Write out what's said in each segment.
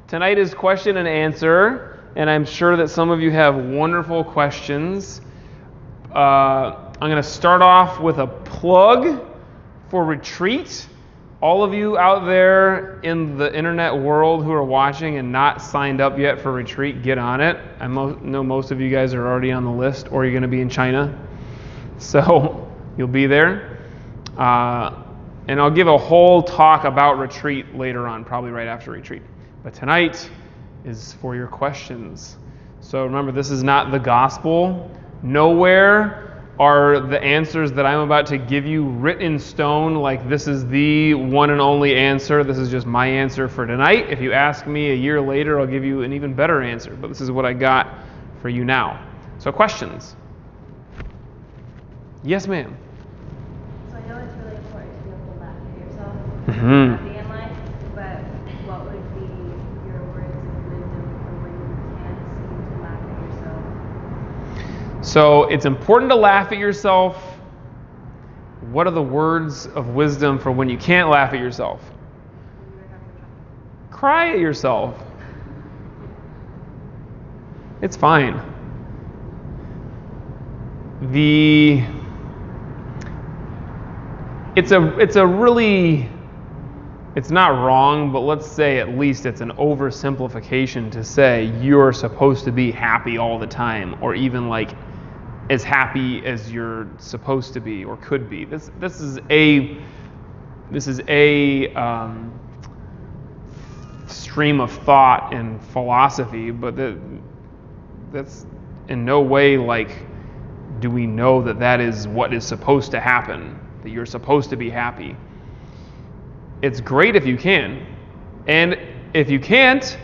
Tonight is question and answer, and I'm sure that some of you have wonderful questions. I'm going to start off with a plug for Retreat. All of you out there in the internet world who are watching and not signed up yet for Retreat, get on it. I know most of you guys are already on the list, or you're going to be in China. So you'll be there. And I'll give a whole talk about Retreat later on, probably right after Retreat. But tonight is for your questions. So remember, this is not the gospel. Nowhere are the answers that I'm about to give you written in stone, like this is the one and only answer. This is just my answer for tonight. If you ask me a year later, I'll give you an even better answer. But this is what I got for you now. So questions? Yes, ma'am. So I know it's really important to be able to laugh at yourself. Mm-hmm. In life, but what would be your words of wisdom for when you can't seem to laugh at yourself? So it's important to laugh at yourself. What are the words of wisdom for when you can't laugh at yourself? Cry at yourself. It's fine. It's not wrong, but let's say at least it's an oversimplification to say you're supposed to be happy all the time, or even like as happy as you're supposed to be or could be. This is a stream of thought and philosophy, but that's in no way like do we know that that is what is supposed to happen, that you're supposed to be happy. It's great if you can. And if you can't,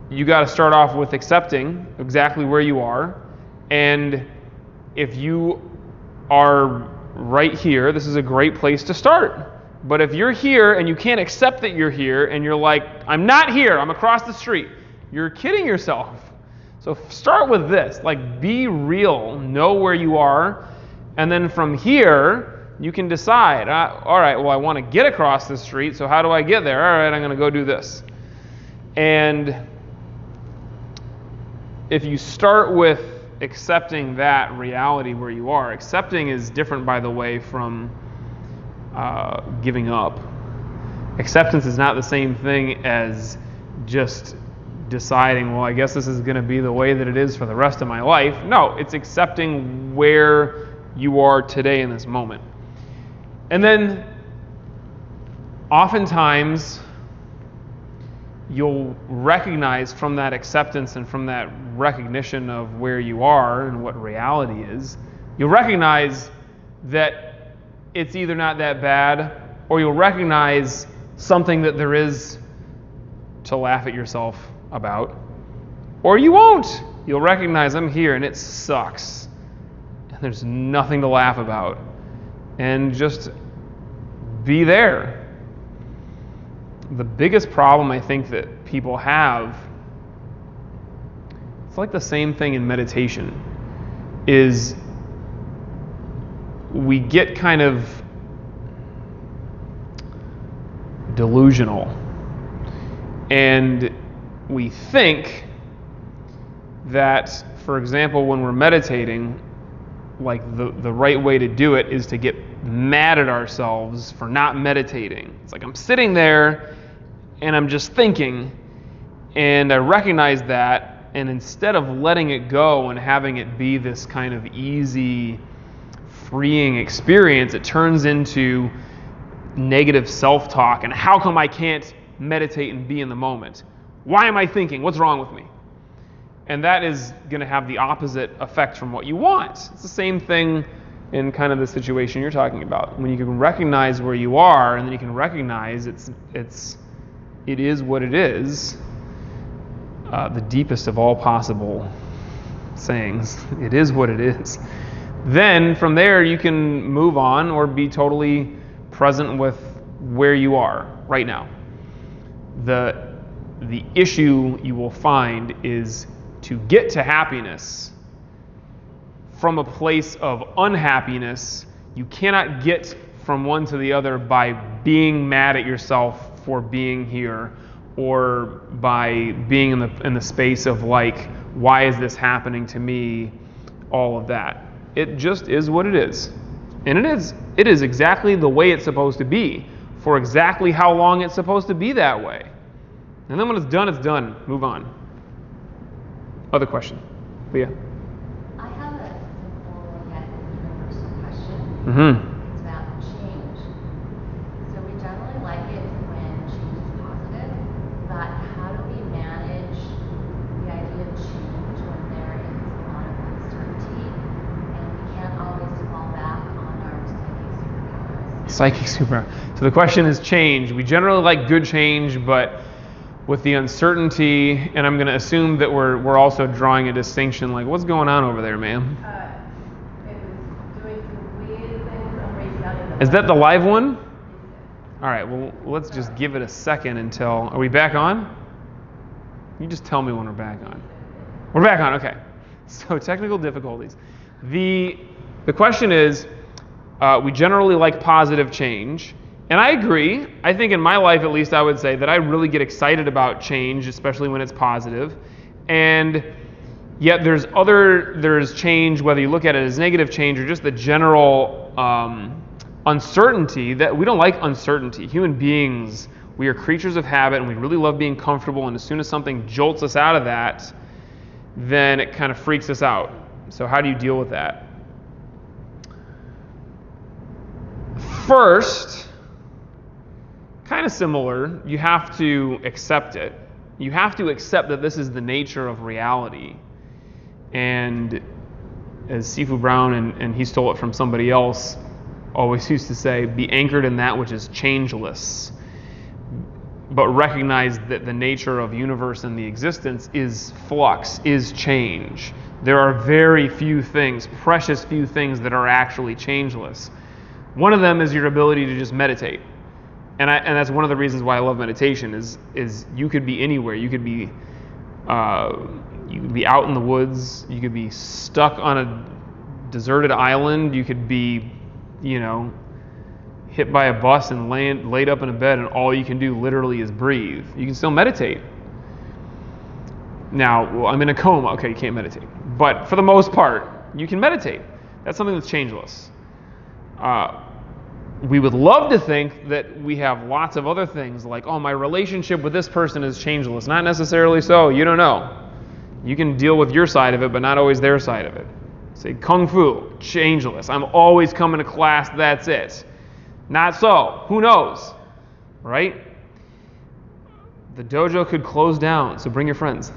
you got to start off with accepting exactly where you are. And if you are right here, this is a great place to start. But if you're here and you can't accept that you're here and you're like, I'm not here, I'm across the street, you're kidding yourself. So start with this, like be real, know where you are, and then from here, you can decide, all right, well, I want to get across the street, so how do I get there? All right, I'm going to go do this. And if you start with accepting that reality where you are, accepting is different, by the way, from giving up. Acceptance is not the same thing as just deciding, well, I guess this is going to be the way that it is for the rest of my life. No, it's accepting where you are today in this moment. And then oftentimes you'll recognize from that acceptance and from that recognition of where you are and what reality is, you'll recognize that it's either not that bad, or you'll recognize something that there is to laugh at yourself about, or you won't. You'll recognize I'm here and it sucks. And there's nothing to laugh about. And just be there. The biggest problem I think that people have, it's like the same thing in meditation, is we get kind of delusional. And we think that, for example, when we're meditating, like the right way to do it is to get mad at ourselves for not meditating. It's like I'm sitting there and I'm just thinking, and I recognize that, and instead of letting it go and having it be this kind of easy, freeing experience, it turns into negative self-talk, and how come I can't meditate and be in the moment? Why am I thinking? What's wrong with me? And that is going to have the opposite effect from what you want. It's the same thing in kind of the situation you're talking about. When you can recognize where you are, and then you can recognize it is what it is, the deepest of all possible sayings, it is what it is. Then from there you can move on or be totally present with where you are right now. The issue you will find is to get to happiness from a place of unhappiness. You cannot get from one to the other by being mad at yourself for being here, or by being in the space of like, why is this happening to me? All of that. It just is what it is. And it is exactly the way it's supposed to be, for exactly how long it's supposed to be that way. And then when it's done. Move on. Other question. Leah? I have a simple yet universal question. Mm-hmm. It's about change. So we generally like it when change is positive, but how do we manage the idea of change when there is a lot of uncertainty and we can't always fall back on our psychic superpowers? So the question is change. We generally like good change, but with the uncertainty, and I'm going to assume that we're also drawing a distinction, like what's going on over there, ma'am? It was doing some weird things on restarting the Is that the live one? All right, well, let's just give it a second until... Are we back on? You just tell me when we're back on. We're back on, okay. So technical difficulties. The question is, we generally like positive change. And I agree. I think in my life, at least, I would say that I really get excited about change, especially when it's positive. And yet there's change, whether you look at it as negative change or just the general uncertainty, that we don't like uncertainty. Human beings, we are creatures of habit, and we really love being comfortable. And as soon as something jolts us out of that, then it kind of freaks us out. So how do you deal with that? First, kind of similar, you have to accept it. You have to accept that this is the nature of reality. And as Sifu Brown, and he stole it from somebody else, always used to say, be anchored in that which is changeless. But recognize that the nature of universe and the existence is flux, is change. There are very few things, precious few things, that are actually changeless. One of them is your ability to just meditate. And that's one of the reasons why I love meditation is you could be anywhere. You could be out in the woods. You could be stuck on a deserted island. You could be, hit by a bus and laid up in a bed, and all you can do literally is breathe. You can still meditate. Now, well, I'm in a coma. Okay, you can't meditate. But for the most part, you can meditate. That's something that's changeless. We would love to think that we have lots of other things like, oh, my relationship with this person is changeless. Not necessarily so. You don't know. You can deal with your side of it, but not always their side of it. Say, Kung Fu, changeless. I'm always coming to class, that's it. Not so. Who knows? Right? The dojo could close down, so bring your friends.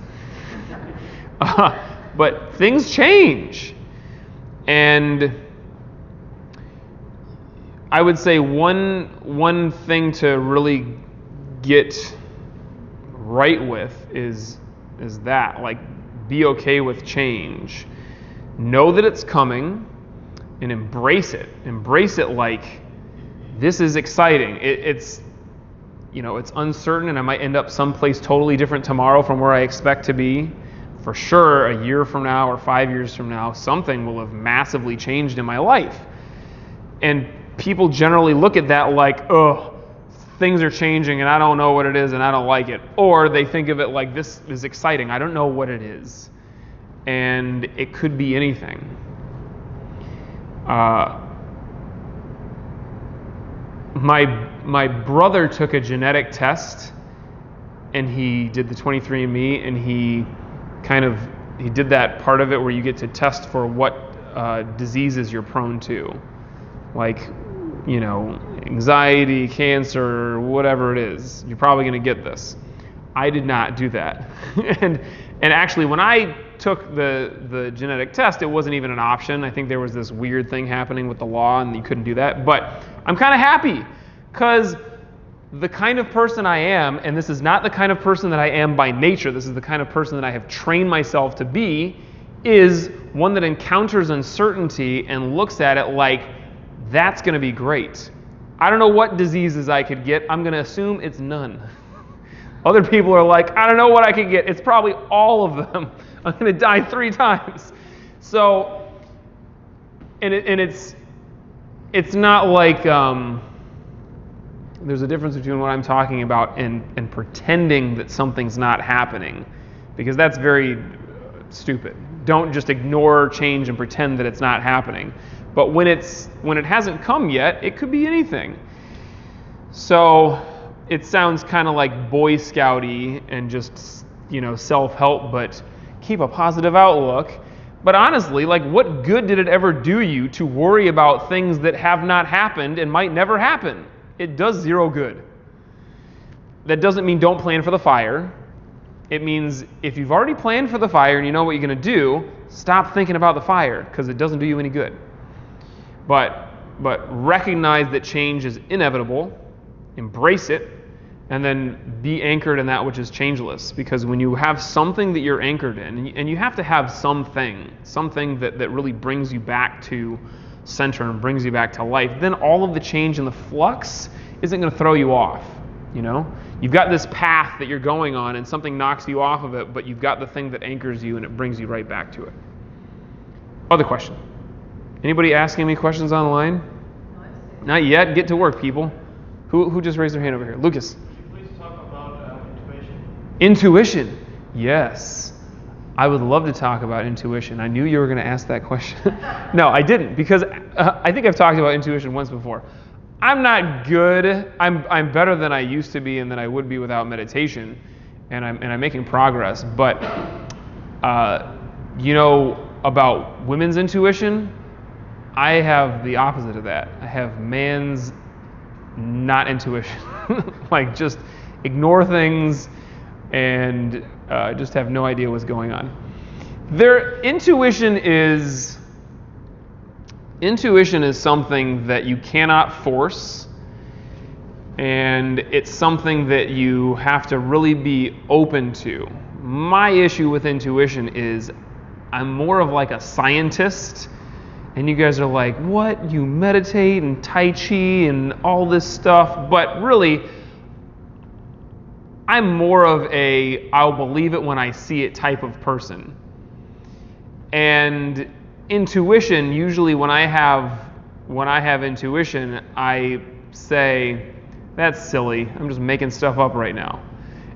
But things change. And I would say one thing to really get right with is that, like, be okay with change. Know that it's coming and embrace it. Embrace it like this is exciting. It's uncertain, and I might end up someplace totally different tomorrow from where I expect to be. For sure, a year from now or 5 years from now, something will have massively changed in my life. And people generally look at that like, oh, things are changing and I don't know what it is and I don't like it. Or they think of it like, this is exciting. I don't know what it is. And it could be anything. My brother took a genetic test, and he did the 23andMe, and he did that part of it where you get to test for what diseases you're prone to. Like, anxiety, cancer, whatever it is, you're probably going to get this. I did not do that. and actually, when I took the genetic test, it wasn't even an option. I think there was this weird thing happening with the law, and you couldn't do that. But I'm kind of happy, because the kind of person I am, and this is not the kind of person that I am by nature, this is the kind of person that I have trained myself to be, is one that encounters uncertainty and looks at it like, that's going to be great. I don't know what diseases I could get. I'm going to assume it's none. Other people are like, I don't know what I could get. It's probably all of them. I'm going to die 3 times. So, and it's not like There's a difference between what I'm talking about and pretending that something's not happening, because that's very stupid. Don't just ignore change and pretend that it's not happening. But when it hasn't come yet, it could be anything. So it sounds kind of like Boy Scouty and just, self-help, but keep a positive outlook. But honestly, like, what good did it ever do you to worry about things that have not happened and might never happen? It does zero good. That doesn't mean don't plan for the fire. It means if you've already planned for the fire and you know what you're going to do, stop thinking about the fire, because it doesn't do you any good. But recognize that change is inevitable, embrace it, and then be anchored in that which is changeless. Because when you have something that you're anchored in, and you have to have something that really brings you back to center and brings you back to life, then all of the change and the flux isn't going to throw you off. You've got this path that you're going on, and something knocks you off of it, but you've got the thing that anchors you, and it brings you right back to it. Other question? Anybody asking me questions online? No, Not yet. Get to work, people. Who just raised their hand over here? Lucas. Could you please talk about intuition? Intuition. Yes. I would love to talk about intuition. I knew you were going to ask that question. No, I didn't, because I think I've talked about intuition once before. I'm not good. I'm better than I used to be and than I would be without meditation, and I'm making progress. But about women's intuition, I have the opposite of that. I have man's not intuition. Like, just ignore things and just have no idea what's going on. Intuition is something that you cannot force, and it's something that you have to really be open to. My issue with intuition is I'm more of like a scientist, and you guys are like, what? You meditate and Tai Chi and all this stuff, but really, I'm more of a I'll believe it when I see it type of person. And intuition, usually when I have intuition, I say, that's silly. I'm just making stuff up right now.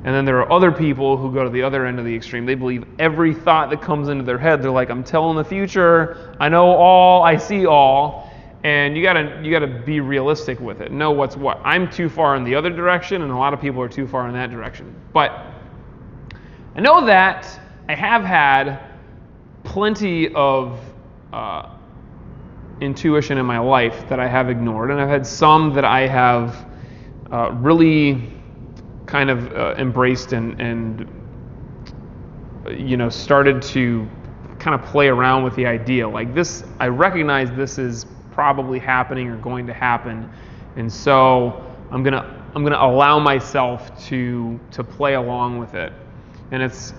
And then there are other people who go to the other end of the extreme. They believe every thought that comes into their head. They're like, I'm telling the future. I know all. I see all. And you gotta be realistic with it. Know what's what. I'm too far in the other direction, and a lot of people are too far in that direction. But I know that I have had plenty of intuition in my life that I have ignored, and I've had some that I have really kind of embraced and started to kind of play around with the idea. Like this, I recognize this is probably happening or going to happen, and so I'm gonna allow myself to play along with it. And it's,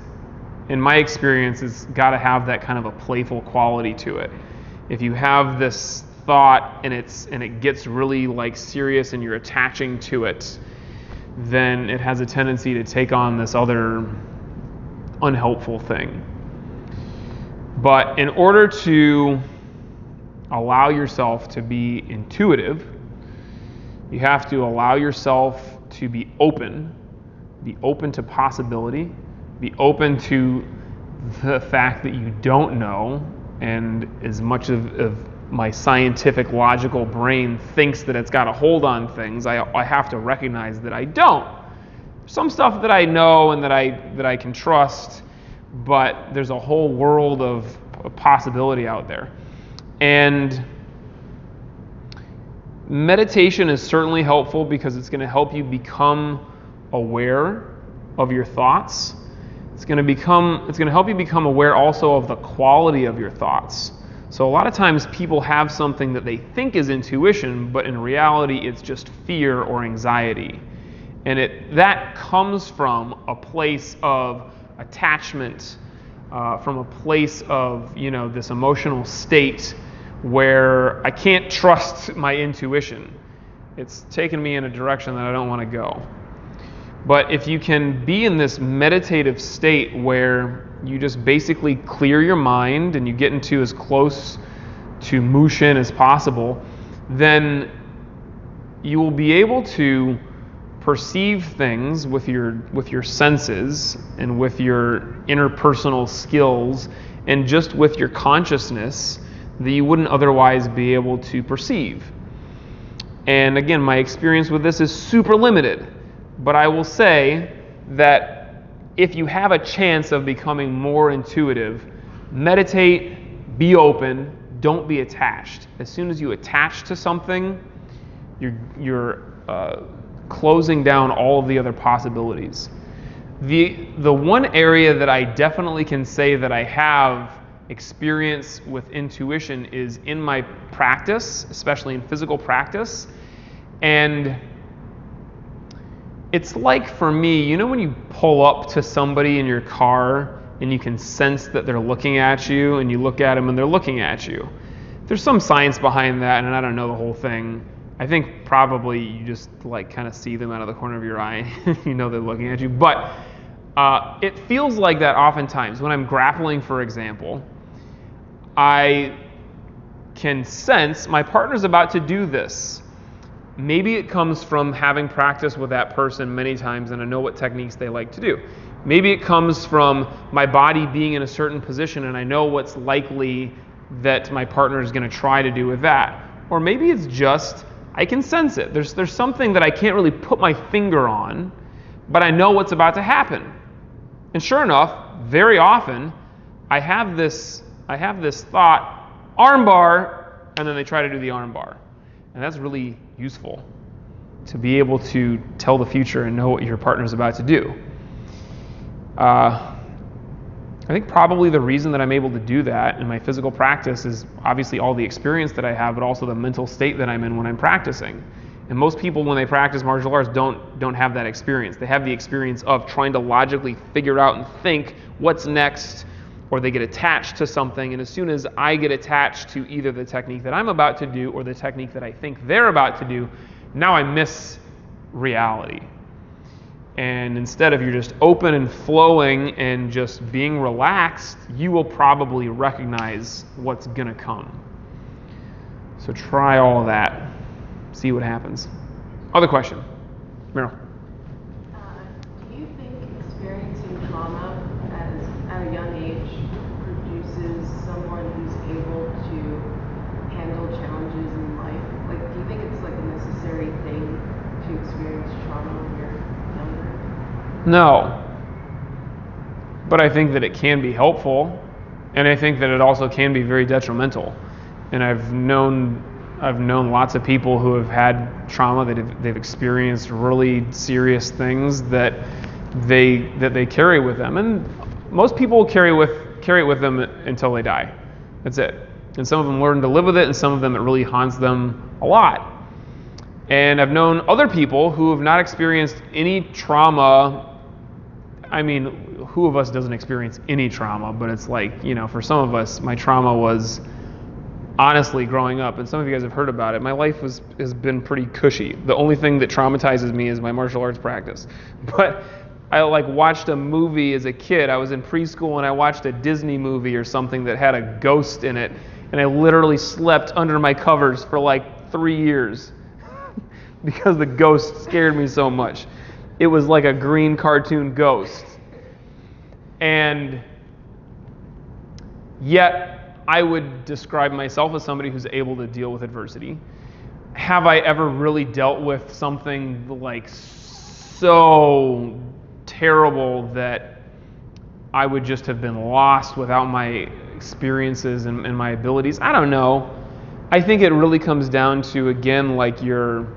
in my experience, it's got to have that kind of a playful quality to it. If you have this thought and it gets really like serious and you're attaching to it, then it has a tendency to take on this other unhelpful thing. But in order to allow yourself to be intuitive, you have to allow yourself to be open to possibility, be open to the fact that you don't know, and as much of my scientific, logical brain thinks that it's got a hold on things, I have to recognize that I don't. Some stuff that I know and that I can trust, but there's a whole world of possibility out there. And meditation is certainly helpful because it's going to help you become aware of your thoughts. It's going to help you become aware also of the quality of your thoughts. So a lot of times people have something that they think is intuition, but in reality it's just fear or anxiety. And that comes from a place of attachment, from a place of this emotional state where I can't trust my intuition. It's taken me in a direction that I don't want to go. But if you can be in this meditative state where you just basically clear your mind and you get into as close to Mushin as possible, then you will be able to perceive things with your senses and with your interpersonal skills and just with your consciousness that you wouldn't otherwise be able to perceive. And again, my experience with this is super limited, but I will say that if you have a chance of becoming more intuitive, meditate, be open, don't be attached. As soon as you attach to something, you're closing down all of the other possibilities. The one area that I definitely can say that I have experience with intuition is in my practice, especially in physical practice. And it's like, for me, you know when you pull up to somebody in your car and you can sense that they're looking at you, and you look at them and they're looking at you. There's some science behind that, and I don't know the whole thing. I think probably you just like kind of see them out of the corner of your eye. You know they're looking at you. But it feels like that oftentimes when I'm grappling, for example. I can sense my partner's about to do this. Maybe it comes from having practiced with that person many times and I know what techniques they like to do. Maybe it comes from my body being in a certain position and I know what's likely that my partner is going to try to do with that. Or maybe it's just I can sense it. There's something that I can't really put my finger on, but I know what's about to happen. And sure enough, very often I have this thought, armbar, and then they try to do the armbar. And that's really useful to be able to tell the future and know what your partner's about to do. I think probably the reason that I'm able to do that in my physical practice is obviously all the experience that I have, but also the mental state that I'm in when I'm practicing. And most people, when they practice martial arts, don't have that experience. They have the experience of trying to logically figure out and think what's next, or they get attached to something. And as soon as I get attached to either the technique that I'm about to do or the technique that I think they're about to do, now I miss reality. And instead of you're just open and flowing and just being relaxed, you will probably recognize what's going to come. So try all of that. See what happens. Other question. Meryl. Do you think experiencing trauma at a young age produces someone who's able to handle challenges in life? Like, do you think it's like a necessary thing to experience trauma when you're younger? No. But I think that it can be helpful, and I think that it also can be very detrimental. And I've known lots of people who have had trauma, that they've experienced really serious things that they carry with them. And most people carry it with them until they die. That's it. And some of them learn to live with it, and some of them it really haunts them a lot. And I've known other people who have not experienced any trauma. I mean, who of us doesn't experience any trauma? But it's like, for some of us, my trauma was honestly growing up, and some of you guys have heard about it, my life has been pretty cushy. The only thing that traumatizes me is my martial arts practice. But I watched a movie as a kid. I was in preschool and I watched a Disney movie or something that had a ghost in it, and I literally slept under my covers for 3 years because the ghost scared me so much. It was like a green cartoon ghost. And yet I would describe myself as somebody who's able to deal with adversity. Have I ever really dealt with something so terrible that I would just have been lost without my experiences and my abilities? I don't know. I think it really comes down to, again, your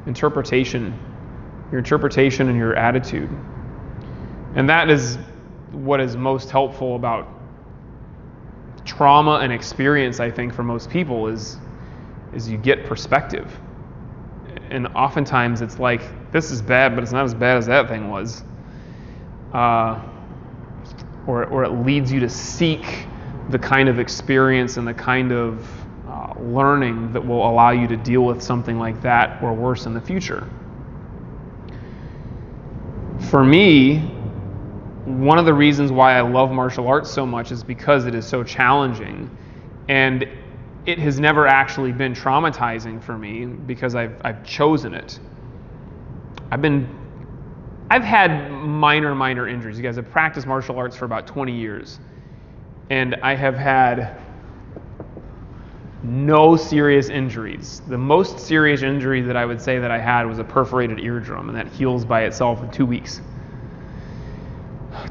interpretation and your attitude. And that is what is most helpful about trauma and experience, I think, for most people is you get perspective. And oftentimes it's like, this is bad, but it's not as bad as that thing was. Or it leads you to seek the kind of experience and the kind of learning that will allow you to deal with something like that or worse in the future. For me, one of the reasons why I love martial arts so much is because it is so challenging. And it has never actually been traumatizing for me because I've chosen it. I've had minor injuries. You guys, I've practiced martial arts for about 20 years, and I have had no serious injuries. The most serious injury that I would say that I had was a perforated eardrum, and that heals by itself in 2 weeks.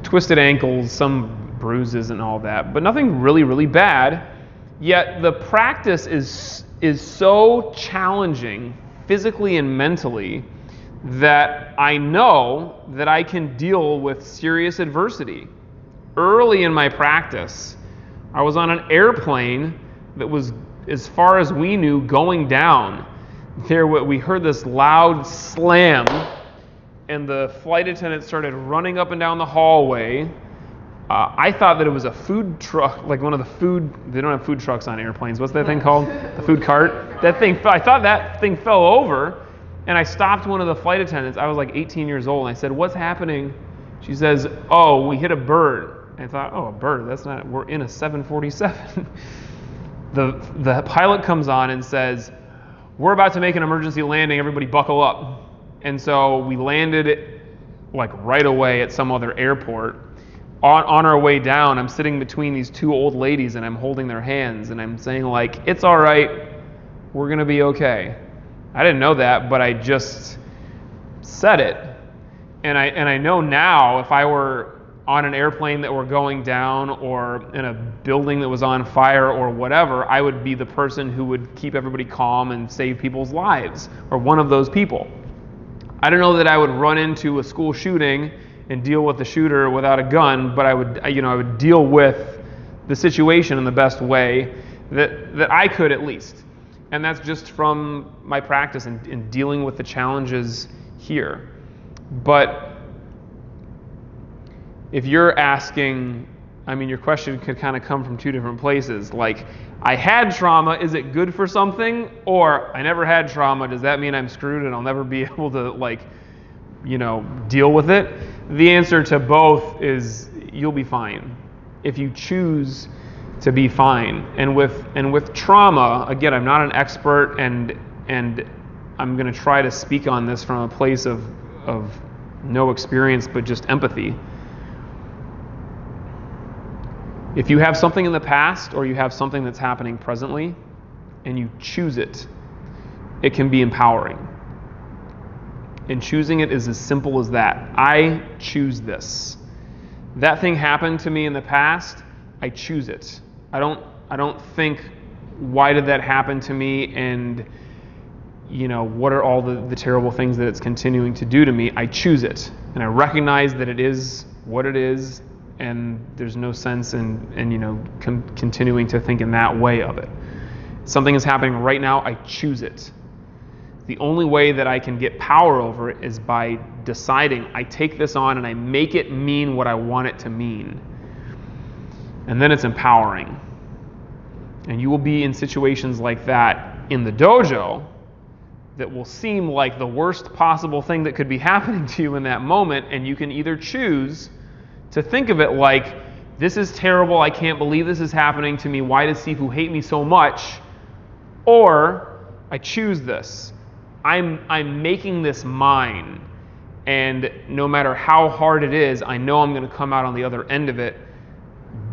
Twisted ankles, some bruises and all that, but nothing really bad. Yet the practice is so challenging physically and mentally that I know that I can deal with serious adversity. Early in my practice, I was on an airplane that was, as far as we knew, going down. We heard this loud slam, and the flight attendant started running up and down the hallway. I thought that it was a food truck, like one of the food, they don't have food trucks on airplanes. What's that thing called? The food cart? I thought that thing fell over, and I stopped one of the flight attendants. I was like 18 years old, and I said, "What's happening?" She says, "Oh, we hit a bird." I thought, "Oh, a bird, we're in a 747. The pilot comes on and says, "We're about to make an emergency landing, everybody buckle up." And so we landed like right away at some other airport. On our way down, I'm sitting between these two old ladies and I'm holding their hands and I'm saying like, "It's all right, we're gonna be okay." I didn't know that, but I just said it. And I know now if I were on an airplane that were going down or in a building that was on fire or whatever, I would be the person who would keep everybody calm and save people's lives, or one of those people. I don't know that I would run into a school shooting and deal with the shooter without a gun, but I would deal with the situation in the best way that I could at least. And that's just from my practice in dealing with the challenges here. But if you're asking, your question could kind of come from two different places. Like, I had trauma, is it good for something? Or I never had trauma, does that mean I'm screwed and I'll never be able to deal with it? The answer to both is you'll be fine if you choose to be fine. And with trauma, again, I'm not an expert, and I'm going to try to speak on this from a place of no experience, but just empathy. If you have something in the past or you have something that's happening presently and you choose it, it can be empowering. And choosing it is as simple as that. I choose this. That thing happened to me in the past, I choose it. I don't think, why did that happen to me, and what are all the terrible things that it's continuing to do to me? I choose it. And I recognize that it is what it is, and there's no sense in continuing to think in that way of it. Something is happening right now, I choose it. The only way that I can get power over it is by deciding I take this on and I make it mean what I want it to mean. And then it's empowering. And you will be in situations like that in the dojo that will seem like the worst possible thing that could be happening to you in that moment, and you can either choose to think of it like, this is terrible, I can't believe this is happening to me, why does Sifu hate me so much? Or, I choose this. I'm making this mine, and no matter how hard it is, I know I'm going to come out on the other end of it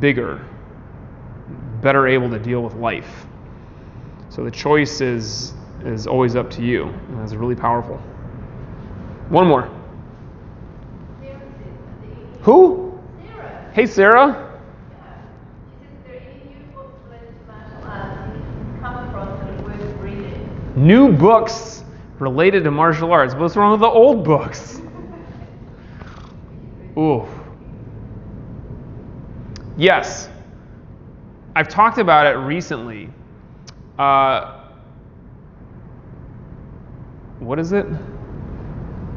bigger, better able to deal with life. So the choice is always up to you, and it's really powerful. One more. Who? Sarah. Hey, Sarah. Yeah. She says, "Is there any new books related to martial arts you've come across that are worth reading?" New books related to martial arts. What's wrong with the old books? Ooh. Yes. I've talked about it recently. What is it?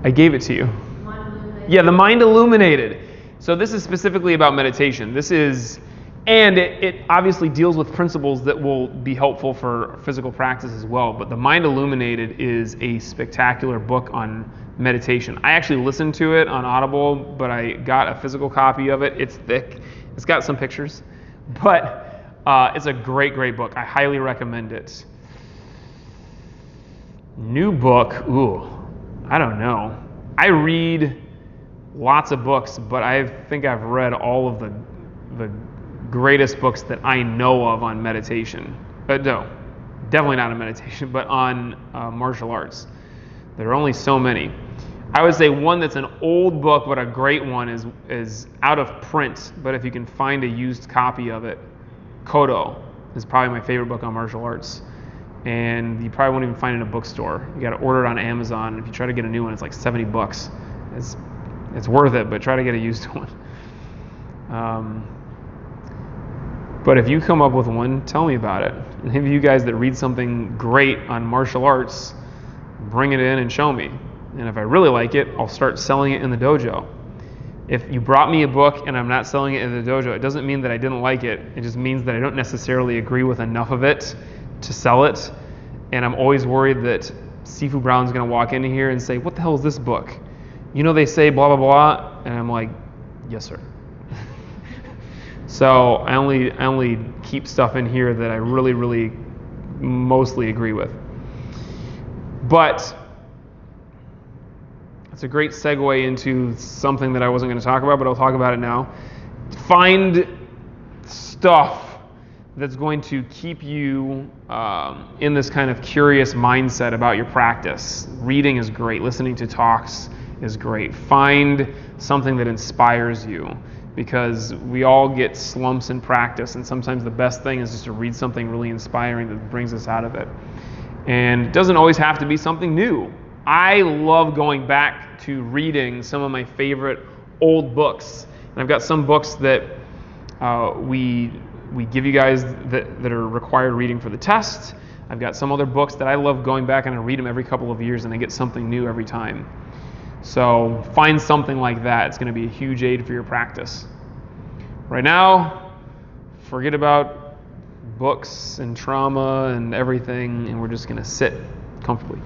I gave it to you. Yeah, the Mind Illuminated. So this is specifically about meditation. And it obviously deals with principles that will be helpful for physical practice as well. But the Mind Illuminated is a spectacular book on meditation. I actually listened to it on Audible, but I got a physical copy of it. It's thick. It's got some pictures. But It's a great, great book. I highly recommend it. New book, ooh, I don't know. I read lots of books, but I think I've read all of the greatest books that I know of on meditation. But no, definitely not on meditation, but on martial arts. There are only so many. I would say one that's an old book, but a great one is out of print, but if you can find a used copy of it, Kodo is probably my favorite book on martial arts. And you probably won't even find it in a bookstore. You got to order it on Amazon. If you try to get a new one, it's like $70. It's worth it, but try to get a used one. But if you come up with one, tell me about it. And any of you guys that read something great on martial arts, bring it in and show me. And if I really like it, I'll start selling it in the dojo. If you brought me a book and I'm not selling it in the dojo, it doesn't mean that I didn't like it. It just means that I don't necessarily agree with enough of it to sell it. And I'm always worried that Sifu Brown's going to walk into here and say, what the hell is this book? You know they say blah, blah, blah. And I'm like, yes, sir. So I only keep stuff in here that I really, really mostly agree with. But it's a great segue into something that I wasn't going to talk about, but I'll talk about it now. Find stuff that's going to keep you in this kind of curious mindset about your practice. Reading is great. Listening to talks is great. Find something that inspires you, because we all get slumps in practice, and sometimes the best thing is just to read something really inspiring that brings us out of it. And it doesn't always have to be something new. I love going back to reading some of my favorite old books. And I've got some books that we give you guys that are required reading for the test. I've got some other books that I love going back and I read them every couple of years and I get something new every time. So find something like that. It's going to be a huge aid for your practice. Right now, forget about books and trauma and everything, and we're just going to sit comfortably.